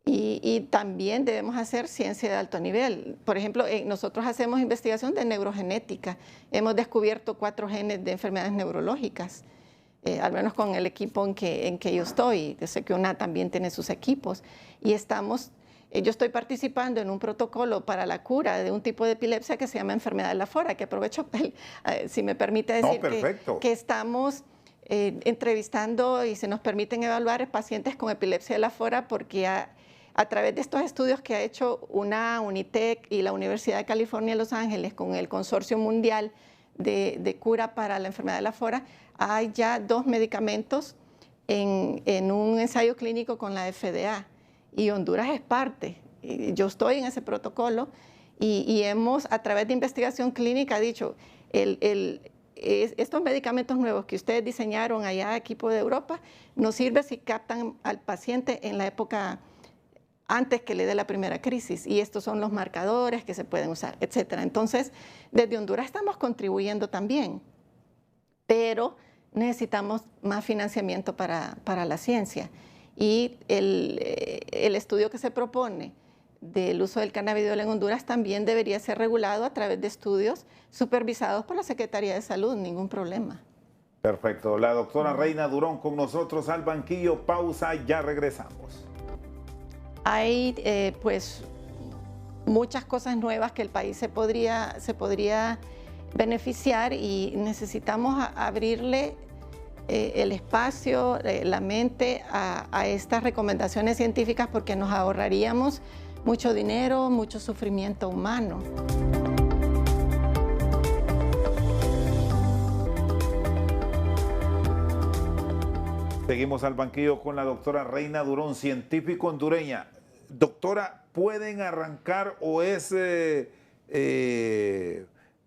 Speaker 2: Y también debemos hacer ciencia de alto nivel. Por ejemplo, nosotros hacemos investigación de neurogenética. Hemos descubierto 4 genes de enfermedades neurológicas, al menos con el equipo en que yo estoy. Yo sé que UNA también tiene sus equipos. Y yo estoy participando en un protocolo para la cura de un tipo de epilepsia que se llama enfermedad de Lafora, que aprovecho, si me permite decir, que estamos entrevistando y se nos permiten evaluar pacientes con epilepsia de Lafora porque a través de estos estudios que ha hecho UNITEC y la Universidad de California en Los Ángeles con el Consorcio Mundial de Cura para la Enfermedad de Lafora, hay ya 2 medicamentos en un ensayo clínico con la FDA. Y Honduras es parte. Yo estoy en ese protocolo y hemos, a través de investigación clínica, dicho, estos medicamentos nuevos que ustedes diseñaron allá, equipo de Europa, nos sirve si captan al paciente en la época antes que le dé la primera crisis. Y estos son los marcadores que se pueden usar, etcétera. Entonces, desde Honduras estamos contribuyendo también, pero necesitamos más financiamiento para la ciencia. Y el estudio que se propone del uso del cannabidiol en Honduras también debería ser regulado a través de estudios supervisados por la Secretaría de Salud, ningún problema.
Speaker 1: Perfecto. La doctora Reina Durón con nosotros al banquillo. Pausa, ya regresamos.
Speaker 2: Hay pues muchas cosas nuevas que el país se podría beneficiar, y necesitamos abrirle el espacio, la mente a estas recomendaciones científicas, porque nos ahorraríamos mucho dinero, mucho sufrimiento humano.
Speaker 1: Seguimos al banquillo con la doctora Reina Durón, científica hondureña. Doctora, ¿pueden arrancar o es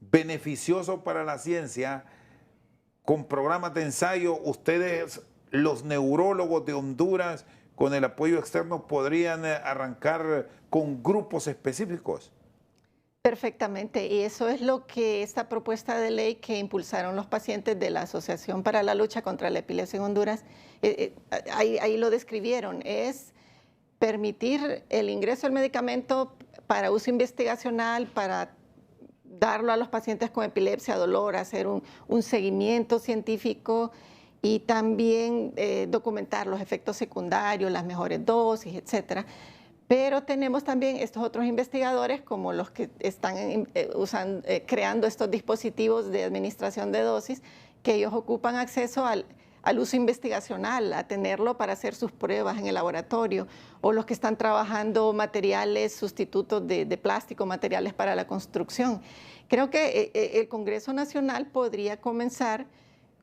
Speaker 1: beneficioso para la ciencia con programas de ensayo? Ustedes, los neurólogos de Honduras, con el apoyo externo, podrían arrancar con grupos específicos.
Speaker 2: Perfectamente, y eso es lo que esta propuesta de ley que impulsaron los pacientes de la Asociación para la Lucha contra la Epilepsia en Honduras, ahí lo describieron, es permitir el ingreso del medicamento para uso investigacional, para darlo a los pacientes con epilepsia, dolor, hacer un seguimiento científico, y también documentar los efectos secundarios, las mejores dosis, etcétera. Pero tenemos también estos otros investigadores, como los que están creando estos dispositivos de administración de dosis, que ellos ocupan acceso al uso investigacional, a tenerlo para hacer sus pruebas en el laboratorio, o los que están trabajando materiales sustitutos de plástico, materiales para la construcción. Creo que el Congreso Nacional podría comenzar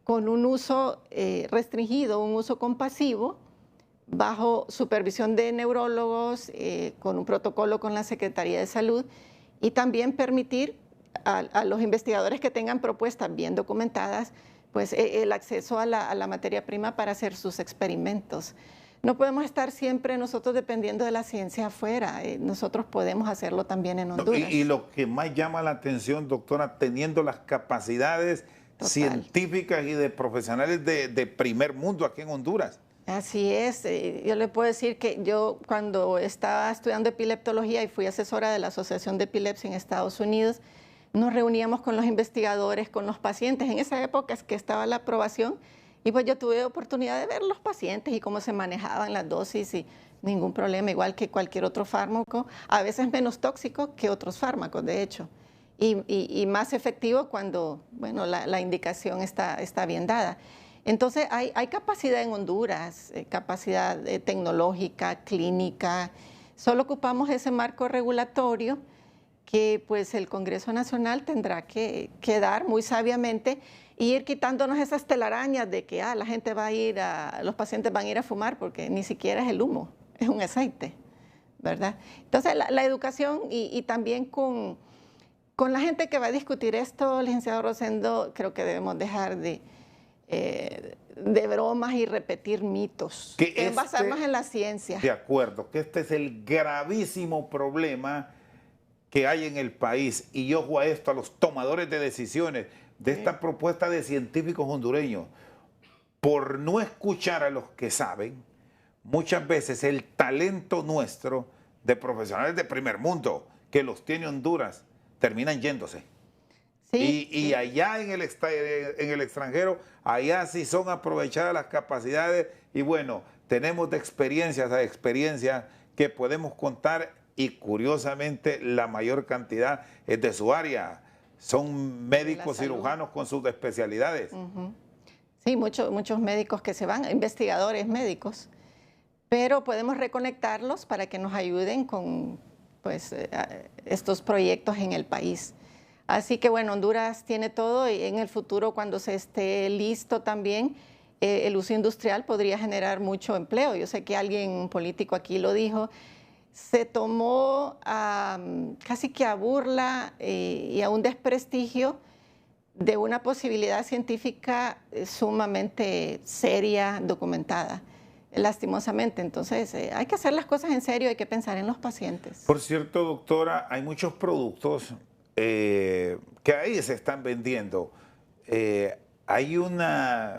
Speaker 2: con un uso restringido, un uso compasivo, bajo supervisión de neurólogos, con un protocolo con la Secretaría de Salud, y también permitir a los investigadores que tengan propuestas bien documentadas, pues el acceso a la materia prima para hacer sus experimentos. No podemos estar siempre nosotros dependiendo de la ciencia afuera, nosotros podemos hacerlo también en Honduras.
Speaker 1: Y lo que más llama la atención, doctora, teniendo las capacidades científicas y de profesionales de primer mundo aquí en Honduras.
Speaker 2: Así es, yo le puedo decir que yo, cuando estaba estudiando epileptología y fui asesora de la Asociación de Epilepsia en Estados Unidos, nos reuníamos con los investigadores, con los pacientes. En esa época es que estaba la aprobación, y pues yo tuve oportunidad de ver los pacientes y cómo se manejaban las dosis, y ningún problema, igual que cualquier otro fármaco, a veces menos tóxico que otros fármacos, de hecho, y más efectivo cuando, bueno, la indicación está bien dada. Entonces hay capacidad en Honduras, capacidad tecnológica, clínica. Solo ocupamos ese marco regulatorio que pues el Congreso Nacional tendrá que dar muy sabiamente, y ir quitándonos esas telarañas de que la gente va a ir los pacientes van a ir a fumar, porque ni siquiera es el humo, es un aceite, ¿verdad? Entonces la educación, y también con la gente que va a discutir esto, licenciado Rosendo, creo que debemos dejar de bromas y repetir mitos, que basarnos en la ciencia.
Speaker 1: De acuerdo, que este es el gravísimo problema que hay en el país, y ojo a esto, a los tomadores de decisiones de esta propuesta de científicos hondureños, por no escuchar a los que saben, muchas veces el talento nuestro de profesionales de primer mundo que los tiene Honduras terminan yéndose. Sí, y allá en el extranjero, allá sí son aprovechadas las capacidades, y bueno, tenemos de experiencias a experiencias que podemos contar, y curiosamente la mayor cantidad es de su área. Son médicos cirujanos con sus especialidades.
Speaker 2: Sí, muchos médicos que se van, investigadores médicos, pero podemos reconectarlos para que nos ayuden con pues, estos proyectos en el país. Así que bueno, Honduras tiene todo, y en el futuro, cuando se esté listo también, el uso industrial podría generar mucho empleo. Yo sé que un político aquí lo dijo, se tomó casi que a burla y a un desprestigio de una posibilidad científica sumamente seria, documentada, lastimosamente. Entonces, hay que hacer las cosas en serio, hay que pensar en los pacientes.
Speaker 1: Por cierto, doctora, hay muchos productos que ahí se están vendiendo. Hay un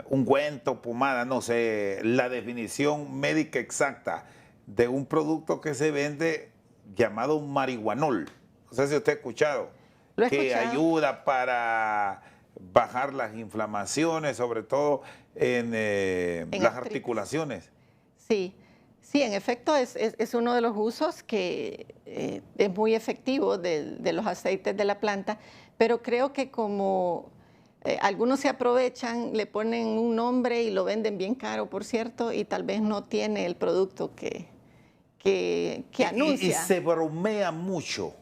Speaker 1: ungüento, pomada, no sé, la definición médica exacta de un producto que se vende llamado marihuanol. No sé si usted ha escuchado. Que ayuda para bajar las inflamaciones, sobre todo en las articulaciones.
Speaker 2: Sí, Sí, en efecto es uno de los usos que es muy efectivo de los aceites de la planta, pero creo que como algunos se aprovechan, le ponen un nombre y lo venden bien caro, por cierto, y tal vez no tiene el producto que
Speaker 1: Y
Speaker 2: anuncia.
Speaker 1: se bromea mucho,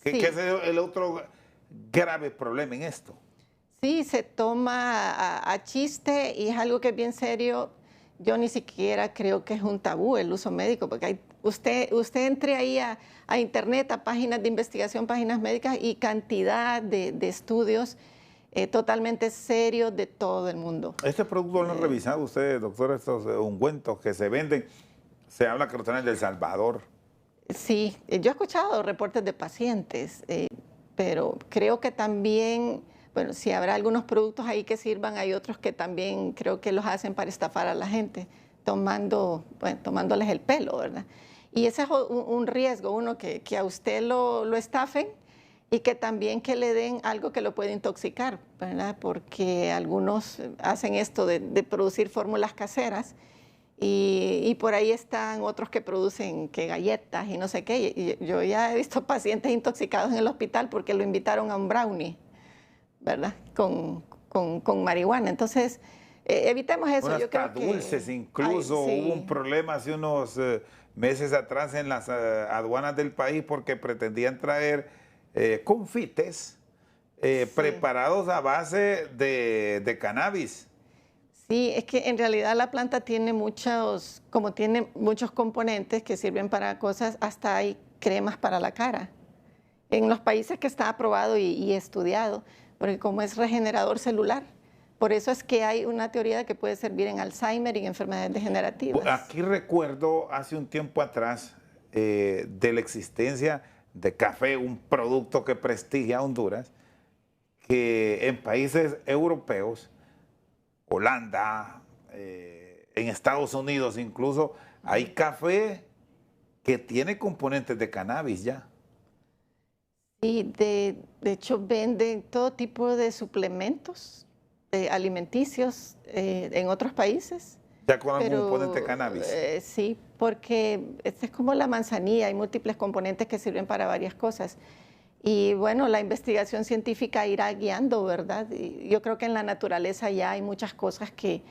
Speaker 1: que
Speaker 2: Sí,
Speaker 1: ese es el otro grave problema en esto.
Speaker 2: sí, se toma a chiste y es algo que es bien serio. Yo ni siquiera creo que es un tabú el uso médico, porque usted entre ahí a internet, a páginas de investigación, páginas médicas y cantidad de estudios totalmente serios de todo el mundo.
Speaker 1: Este producto lo han revisado ustedes, doctor, estos ungüentos que se venden. Se habla que los traen de El Salvador.
Speaker 2: Sí, yo he escuchado reportes de pacientes, pero creo que también, bueno, si habrá algunos productos ahí que sirvan, hay otros que también creo que los hacen para estafar a la gente, tomándoles el pelo, ¿verdad? Y ese es un riesgo, uno, que a usted lo estafen y que también que le den algo que lo puede intoxicar, ¿verdad? Porque algunos hacen esto de producir fórmulas caseras y por ahí están otros que producen que galletas y no sé qué. Y yo ya he visto pacientes intoxicados en el hospital porque lo invitaron a un brownie, ¿verdad? Con marihuana. Entonces, evitemos eso.
Speaker 1: Bueno,
Speaker 2: Yo
Speaker 1: hasta
Speaker 2: creo
Speaker 1: dulces
Speaker 2: que hay,
Speaker 1: incluso. Hubo un
Speaker 2: sí,
Speaker 1: problema hace unos meses atrás en las aduanas del país porque pretendían traer confites
Speaker 2: sí.
Speaker 1: preparados a base de cannabis.
Speaker 2: Sí, es que en realidad la planta tiene muchos, como tiene muchos componentes que sirven para cosas, hasta hay cremas para la cara. En los países que está aprobado y estudiado, porque como es regenerador celular, por eso es que hay una teoría de que puede servir en Alzheimer y en enfermedades degenerativas.
Speaker 1: Aquí recuerdo hace un tiempo atrás de la existencia de café, un producto que prestigia a Honduras, que en países europeos, Holanda, en Estados Unidos incluso, hay café que tiene componentes de cannabis ya.
Speaker 2: Y de hecho venden todo tipo de suplementos alimenticios en otros países.
Speaker 1: Ya con algún componente de
Speaker 2: Pero
Speaker 1: cannabis.
Speaker 2: sí, porque esta es como la manzanilla, hay múltiples componentes que sirven para varias cosas. Y bueno, la investigación científica irá guiando, ¿verdad? Y yo creo que en la naturaleza ya hay muchas cosas que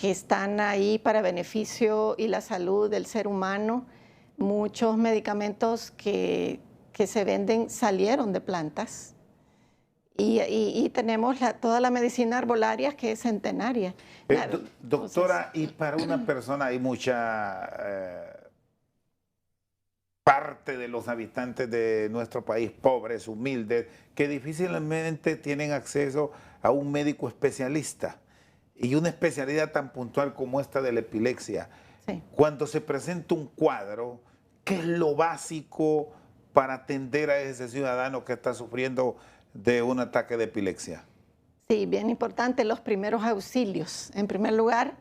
Speaker 2: están ahí para beneficio y la salud del ser humano. Muchos medicamentos que se venden salieron de plantas. Y tenemos toda la medicina arbolaria que es centenaria. Claro, entonces,
Speaker 1: Doctora, y para una persona hay mucha parte de los habitantes de nuestro país, pobres, humildes, que difícilmente tienen acceso a un médico especialista y una especialidad tan puntual como esta de la epilepsia.
Speaker 2: sí.
Speaker 1: Cuando se presenta un cuadro, ¿qué es lo básico para atender a ese ciudadano que está sufriendo de un ataque de epilepsia?
Speaker 2: Sí, bien importante, los primeros auxilios. En primer lugar,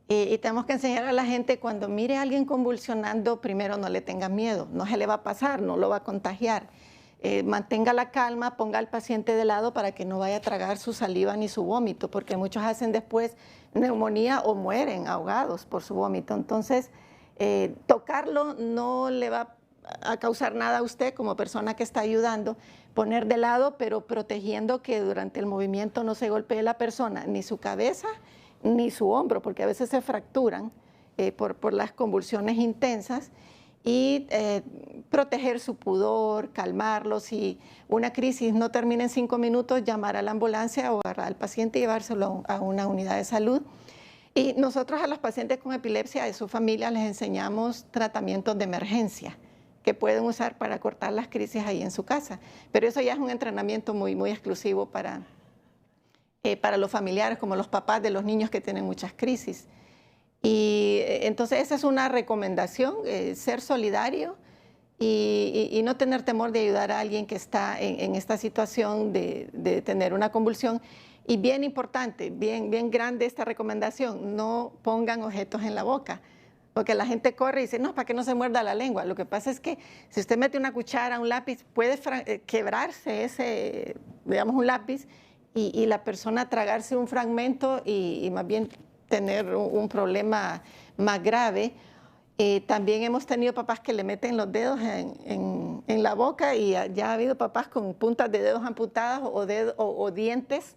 Speaker 2: y tenemos que enseñar a la gente cuando mire a alguien convulsionando, primero no le tenga miedo, no se le va a pasar, no lo va a contagiar. Mantenga la calma, ponga al paciente de lado para que no vaya a tragar su saliva ni su vómito, porque muchos hacen después neumonía o mueren ahogados por su vómito. Entonces, tocarlo no le va a causar nada a usted como persona que está ayudando, poner de lado, pero protegiendo que durante el movimiento no se golpee la persona, ni su cabeza, ni su hombro, porque a veces se fracturan por las convulsiones intensas, y proteger su pudor, calmarlo. Si una crisis no termina en 5 minutos, llamar a la ambulancia o agarrar al paciente y llevárselo a una unidad de salud. Y nosotros a los pacientes con epilepsia y a sus familias les enseñamos tratamientos de emergencia que pueden usar para cortar las crisis ahí en su casa. Pero eso ya es un entrenamiento muy, muy exclusivo para los familiares, como los papás de los niños que tienen muchas crisis. Y entonces esa es una recomendación, ser solidario y no tener temor de ayudar a alguien que está en esta situación de tener una convulsión. Y bien importante, bien grande esta recomendación, no pongan objetos en la boca, porque la gente corre y dice, no, para que no se muerda la lengua. Lo que pasa es que si usted mete una cuchara, un lápiz, puede quebrarse ese, digamos, un lápiz y la persona tragarse un fragmento y más bien tener un problema más grave. También hemos tenido papás que le meten los dedos en la boca y ya ha habido papás con puntas de dedos amputadas o dientes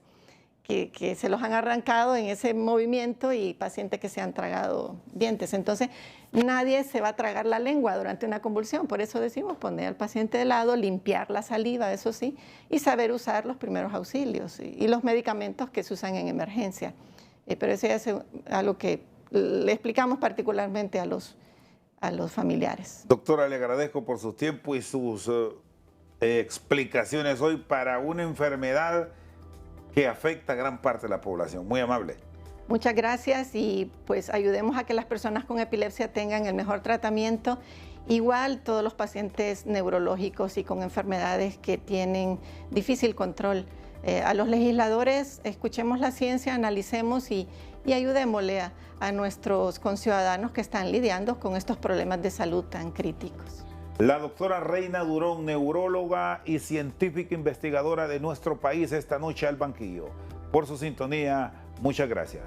Speaker 2: que se los han arrancado en ese movimiento y pacientes que se han tragado dientes. Entonces, nadie se va a tragar la lengua durante una convulsión. Por eso decimos poner al paciente de lado, limpiar la saliva, eso sí, y saber usar los primeros auxilios y los medicamentos que se usan en emergencia. Pero eso es algo que le explicamos particularmente a los familiares.
Speaker 1: Doctora, le agradezco por su tiempo y sus explicaciones hoy para una enfermedad que afecta a gran parte de la población. Muy amable.
Speaker 2: Muchas gracias y pues ayudemos a que las personas con epilepsia tengan el mejor tratamiento. Igual todos los pacientes neurológicos y con enfermedades que tienen difícil control. A los legisladores, escuchemos la ciencia, analicemos y ayudémosle a nuestros conciudadanos que están lidiando con estos problemas de salud tan críticos.
Speaker 1: La doctora Reina Durón, neuróloga y científica investigadora de nuestro país, esta noche al banquillo. Por su sintonía, muchas gracias.